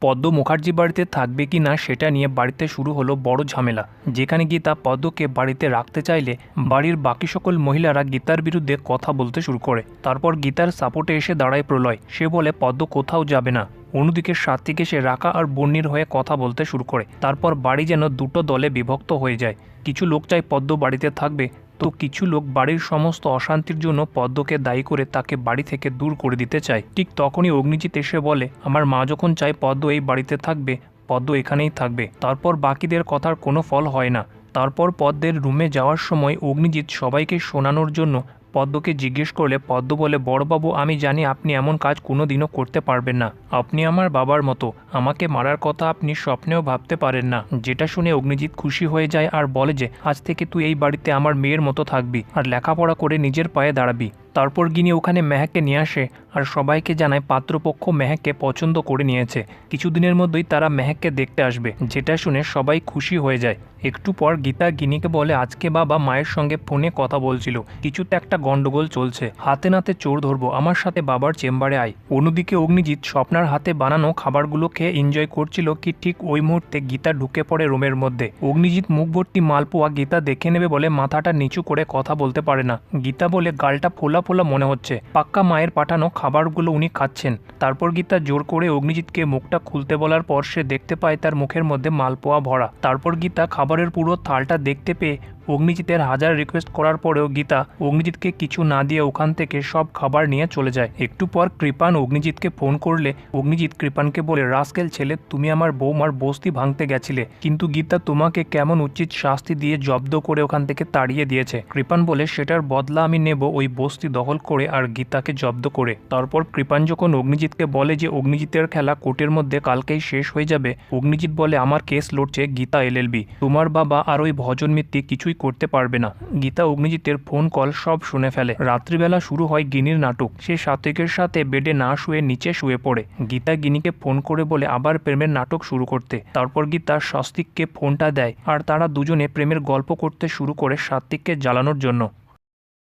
পদ্ম মুখার্জি বাড়িতে থাকবে কি না সেটা নিয়ে বাড়িতে শুরু হলো বড় ঝামেলা। যেখানে গীতা পদ্মকে বাড়িতে রাখতে চাইলে বাড়ির বাকি সকল মহিলারা গীতার বিরুদ্ধে কথা বলতে শুরু করে। তারপর গীতার সাপোর্টে এসে দাঁড়ায় প্রলয়। সে বলে পদ্ম কোথাও যাবে না। অন্যদিকে সাত্বিক এসে রাকা আর বন্নির হয়ে কথা বলতে শুরু করে। তারপর বাড়ি যেন দুটো দলে বিভক্ত হয়ে যায়। কিছু লোক চায় পদ্ম বাড়িতে থাকবে, তো কিছু লোক বাড়ির সমস্ত অশান্তির জন্য পদ্মকে দায়ী করে তাকে বাড়ি থেকে দূর করে দিতে চায়। ঠিক তখনই অগ্নিজিৎ এসে বলে, আমার মা যখন চায় পদ্ম এই বাড়িতে থাকবে, পদ্ম এখানেই থাকবে। তারপর বাকিদের কথার কোনো ফল হয় না। তারপর পদ্মের রুমে যাওয়ার সময় অগ্নিজিৎ সবাইকে শোনানোর জন্য পদ্মকে জিজ্ঞেস করলে পদ্ম বলে, বড়বাবু আমি জানি আপনি এমন কাজ কোনোদিনও করতে পারবেন না। আপনি আমার বাবার মতো, আমাকে মারার কথা আপনি স্বপ্নেও ভাবতে পারেন না। যেটা শুনে অগ্নিজিৎ খুশি হয়ে যায় আর বলে যে আজ থেকে তুই এই বাড়িতে আমার মেয়ের মতো থাকবি আর লেখাপড়া করে নিজের পায়ে দাঁড়াবি। তারপর গিনি ওখানে মেহেককে নিয়ে আসে আর সবাইকে জানায় পাত্রপক্ষ মেহেককে পছন্দ করে নিয়েছে। কিছুদিনের মধ্যেই তারা মেহেককে দেখতে আসবে। যেটা শুনে সবাই খুশি হয়ে যায়। একটু পর গীতা গিনিকে বলে, আজকে বাবা মায়ের সঙ্গে ফোনে কথা বলছিল, কিছুতে একটা গন্ডগোল চলছে, হাতে নাতে চোর ধরবো, আমার সাথে বাবার চেম্বারে আয়। অন্যদিকে অগ্নিজিৎ স্বপ্নার হাতে বানানো খাবারগুলো খেয়ে এনজয় করছিল কি ঠিক ওই মুহূর্তে গীতা ঢুকে পড়ে রুমের মধ্যে। অগ্নিজিৎ মুখ ভর্তি মালপোয়া গীতা দেখে নেবে বলে মাথাটা নিচু করে কথা বলতে পারে না। গীতা বলে, গালটা ফোলা ফোলা মনে হচ্ছে, পাক্কা মায়ের পাঠানো খাবারগুলো উনি খাচ্ছেন। তারপর গীতা জোর করে অগ্নিজিৎকে মুখটা খুলতে বলার পর সে দেখতে পায় তার মুখের মধ্যে মালপোয়া ভরা। তারপর গীতা খাবারের পুরো থালটা দেখতে পেয়ে অগ্নিজিতের হাজার রিকোয়েস্ট করার পরেও গীতা অগ্নিজিৎকে কিছু না দিয়ে ওখান থেকে সব খাবার নিয়ে চলে যায়। একটু পর কৃপান অগ্নিজিৎকে ফোন করলে অগ্নিজিৎ কৃপানকে বলে, রাস্কেল ছেলে, তুমি আমার বৌমার বস্তি ভাঙতে গেছিলে, কিন্তু গীতা তোমাকে কেমন উচিত শাস্তি দিয়ে জব্দ করে ওখান থেকে তাড়িয়ে দিয়েছে। কৃপান বলে, সেটার বদলা আমি নেব ওই বস্তি দখল করে আর গীতাকে জব্দ করে। তারপর কৃপান যখন অগ্নিজিৎকে বলে যে অগ্নিজিতের খেলা কোর্টের মধ্যে কালকেই শেষ হয়ে যাবে, অগ্নিজিৎ বলে, আমার কেস লড়ছে গীতা এলএলবি, তোমার বাবা আর ওই ভজন মিত্তি কিছুই করতে পারবে না। গীতা অগ্নিজিতের ফোন কল সব শুনে ফেলে। রাত্রিবেলা শুরু হয় গিনির নাটক। সে সাত্বিকের সাথে বেডে না শুয়ে নিচে শুয়ে পড়ে। গীতা গিনিকে ফোন করে বলে আবার প্রেমের নাটক শুরু করতে। তারপর গীতা সাত্বিককে ফোনটা দেয় আর তারা দুজনে প্রেমের গল্প করতে শুরু করে সাত্বিককে জ্বালানোর জন্য।